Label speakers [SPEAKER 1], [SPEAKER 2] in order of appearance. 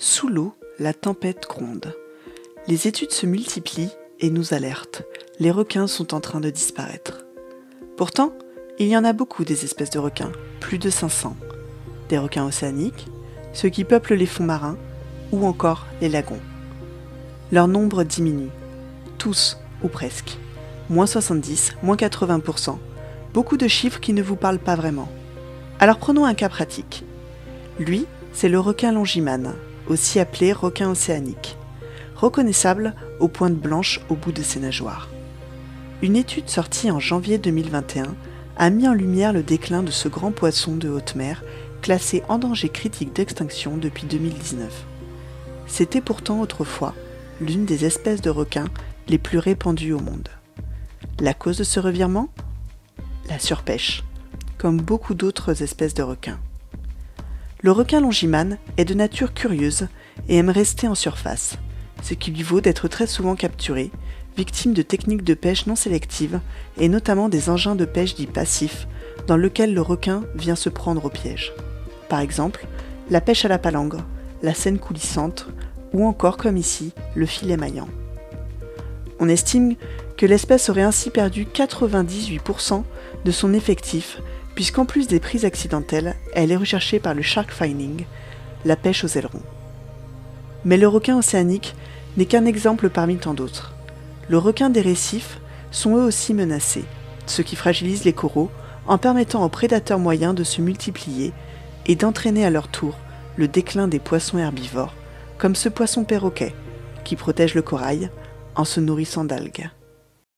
[SPEAKER 1] Sous l'eau, la tempête gronde. Les études se multiplient et nous alertent. Les requins sont en train de disparaître. Pourtant, il y en a beaucoup des espèces de requins, plus de 500. Des requins océaniques, ceux qui peuplent les fonds marins, ou encore les lagons. Leur nombre diminue. Tous, ou presque. Moins 70, moins 80%. Beaucoup de chiffres qui ne vous parlent pas vraiment. Alors prenons un cas pratique. Lui, c'est le requin longimane, aussi appelé requin océanique, reconnaissable aux pointes blanches au bout de ses nageoires. Une étude sortie en janvier 2021 a mis en lumière le déclin de ce grand poisson de haute mer, classé en danger critique d'extinction depuis 2019. C'était pourtant autrefois l'une des espèces de requins les plus répandues au monde. La cause de ce revirement ? La surpêche, comme beaucoup d'autres espèces de requins. Le requin longimane est de nature curieuse et aime rester en surface, ce qui lui vaut d'être très souvent capturé, victime de techniques de pêche non sélectives et notamment des engins de pêche dits passifs dans lesquels le requin vient se prendre au piège. Par exemple, la pêche à la palangre, la seine coulissante ou encore comme ici, le filet maillant. On estime que l'espèce aurait ainsi perdu 98% de son effectif puisqu'en plus des prises accidentelles, elle est recherchée par le shark finning, la pêche aux ailerons. Mais le requin océanique n'est qu'un exemple parmi tant d'autres. Le requin des récifs sont eux aussi menacés, ce qui fragilise les coraux en permettant aux prédateurs moyens de se multiplier et d'entraîner à leur tour le déclin des poissons herbivores, comme ce poisson perroquet, qui protège le corail en se nourrissant d'algues.